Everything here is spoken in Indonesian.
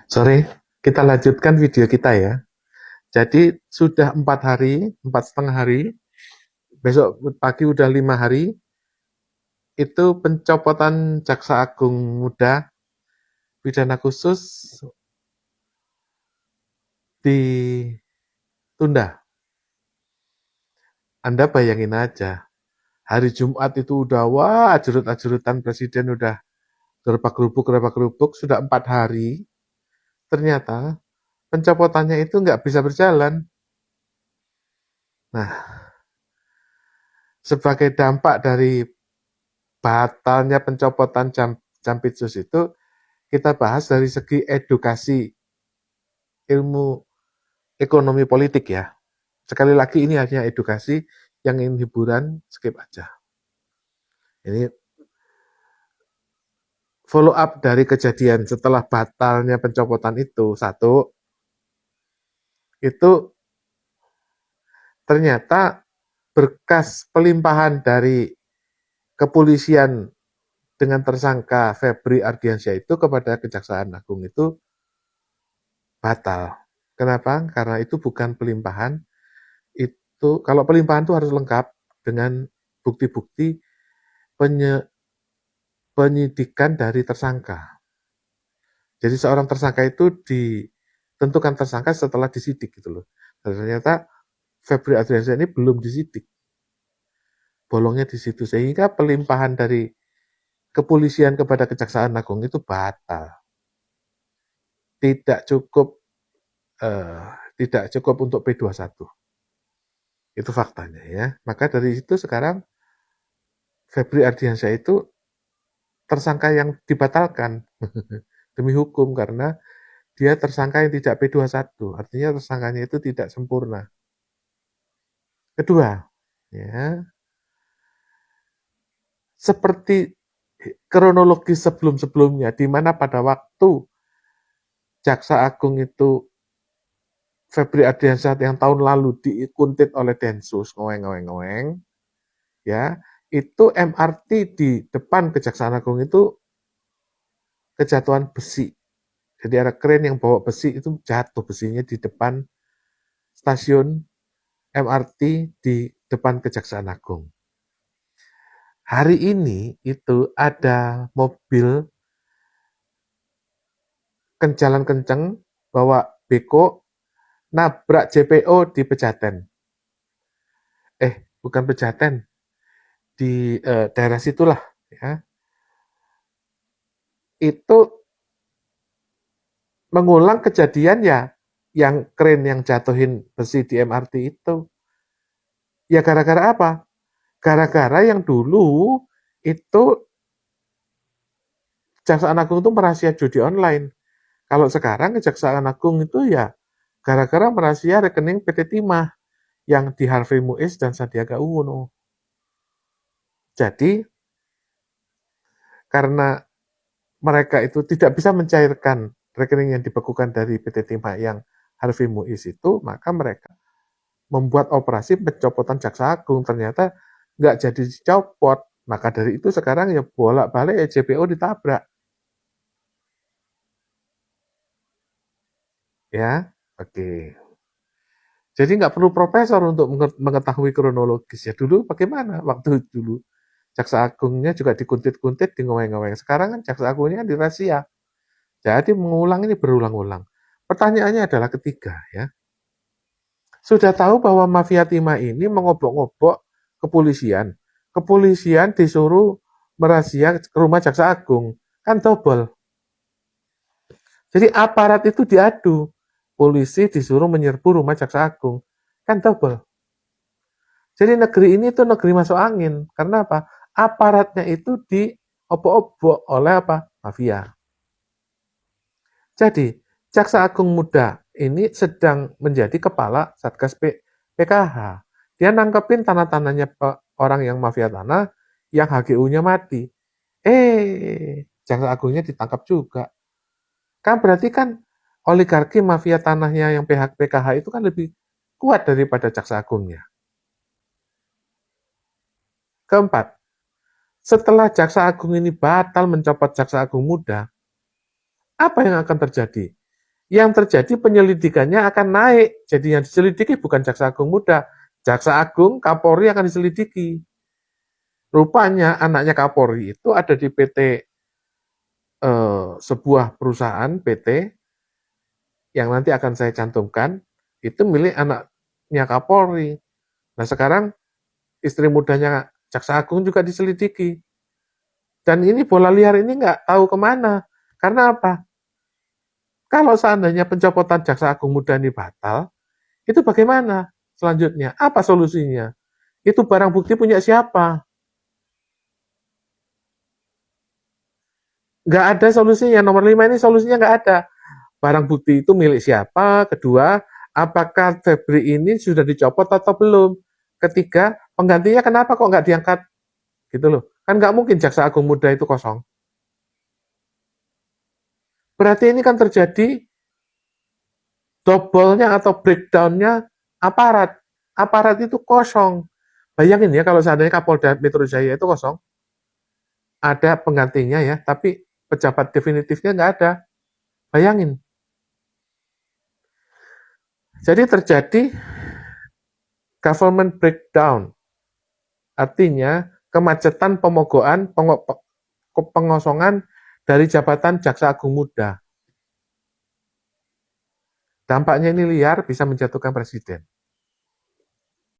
Sore, kita lanjutkan video kita ya. Jadi sudah 4 hari, 4,5 hari, besok pagi udah 5 hari, itu pencopotan Jaksa Agung Muda pidana khusus ditunda. Anda bayangin aja, hari Jumat itu udah wah ajurut-ajurutan presiden udah gerabak-gerubuk, sudah 4 hari, ternyata pencopotannya itu nggak bisa berjalan. Nah, sebagai dampak dari batalnya pencopotan Jampitsus itu, kita bahas dari segi edukasi ilmu ekonomi politik ya. Sekali lagi ini hanya edukasi, yang ingin hiburan skip aja. Ini follow up dari kejadian setelah batalnya pencopotan itu. Satu, itu ternyata berkas pelimpahan dari kepolisian dengan tersangka Febri Ardiansyah itu kepada Kejaksaan Agung itu batal. Kenapa? Karena itu bukan pelimpahan. Itu kalau pelimpahan itu harus lengkap dengan bukti-bukti penyidikan dari tersangka. Jadi seorang tersangka itu ditentukan tersangka setelah disidik gitu loh. Dan ternyata Febri Adriansyah ini belum disidik. Bolongnya di situ, sehingga pelimpahan dari kepolisian kepada Kejaksaan Agung itu batal. Tidak cukup eh, tidak cukup untuk P21. Itu faktanya ya. Maka dari itu sekarang Febri Ardiansyah itu tersangka yang dibatalkan demi hukum, karena dia tersangka yang tidak P21, artinya tersangkanya itu tidak sempurna. Kedua, ya, seperti kronologi sebelum-sebelumnya, di mana pada waktu Jaksa Agung itu Febri Ardiansyah yang tahun lalu dikuntit oleh Densus, ngoeng, ya, itu MRT di depan Kejaksaan Agung itu kejatuhan besi. Jadi ada kren yang bawa besi itu jatuh besinya di depan stasiun MRT di depan Kejaksaan Agung. Hari ini itu ada mobil jalan kenceng bawa beko nabrak JPO di Pejaten. Bukan Pejaten, di daerah situlah ya. Itu mengulang kejadian ya yang kren yang jatuhin besi di MRT itu. Ya gara-gara apa? Gara-gara yang dulu itu Kejaksaan Agung itu merahasia judi online. Kalau sekarang Kejaksaan Agung itu ya gara-gara merahasia rekening PT Timah yang di Harvey Muiz dan Sandiaga Uno. Jadi karena mereka itu tidak bisa mencairkan rekening yang dibekukan dari PT Timah yang Harvey Muiz itu, maka mereka membuat operasi pencopotan Jaksa Agung. Ternyata nggak jadi dicopot. Maka dari itu sekarang ya bolak-balik JPO ditabrak. Ya, oke. Jadi nggak perlu profesor untuk mengetahui kronologis. Ya dulu bagaimana waktu dulu Jaksa Agungnya juga dikuntit-kuntit, di ngoweng-ngoweng. Sekarang kan Jaksa Agungnya kan dirahasia. Jadi mengulang ini berulang-ulang. Pertanyaannya adalah ketiga ya. Sudah tahu bahwa mafia timah ini mengobok-ngobok kepolisian. Kepolisian disuruh merazia ke rumah Jaksa Agung. Kan double. Jadi aparat itu diadu. Polisi disuruh menyerbu rumah Jaksa Agung. Kan double. Jadi negeri ini tuh negeri masuk angin. Karena apa? Aparatnya itu diobok-obok oleh apa? Mafia. Jadi, Jaksa Agung Muda ini sedang menjadi kepala Satgas PKH. Dia nangkepin tanah-tanahnya orang yang mafia tanah, yang HGU-nya mati. Jaksa Agungnya ditangkap juga. Kan berarti kan oligarki mafia tanahnya yang PKH itu kan lebih kuat daripada Jaksa Agungnya. Keempat, setelah Jaksa Agung ini batal mencopot Jaksa Agung Muda, apa yang akan terjadi? yang terjadi penyelidikannya akan naik. Jadi yang diselidiki bukan Jaksa Agung Muda. Jaksa Agung, Kapolri akan diselidiki. Rupanya anaknya Kapolri itu ada di PT sebuah perusahaan PT yang nanti akan saya cantumkan, itu milik anaknya Kapolri. Nah sekarang istri mudanya Jaksa Agung juga diselidiki. Dan ini bola liar ini nggak tahu kemana. Karena apa? Kalau seandainya pencopotan Jaksa Agung Muda ini batal, itu bagaimana selanjutnya? Apa solusinya? Itu barang bukti punya siapa? Nggak ada solusinya. Nomor 5 ini solusinya nggak ada. Barang bukti itu milik siapa? Kedua, apakah Febri ini sudah dicopot atau belum? Ketiga, penggantinya kenapa kok nggak diangkat? Gitu loh. Kan nggak mungkin Jaksa Agung Muda itu kosong. Berarti ini kan terjadi doubble-nya atau breakdown-nya aparat. Aparat itu kosong. Bayangin ya kalau seandainya Kapolda Metro Jaya itu kosong, ada penggantinya ya, tapi pejabat definitifnya nggak ada. Bayangin. Jadi terjadi government breakdown. Artinya kemacetan pemogokan, pengosongan dari jabatan Jaksa Agung Muda. Dampaknya ini liar, bisa menjatuhkan presiden.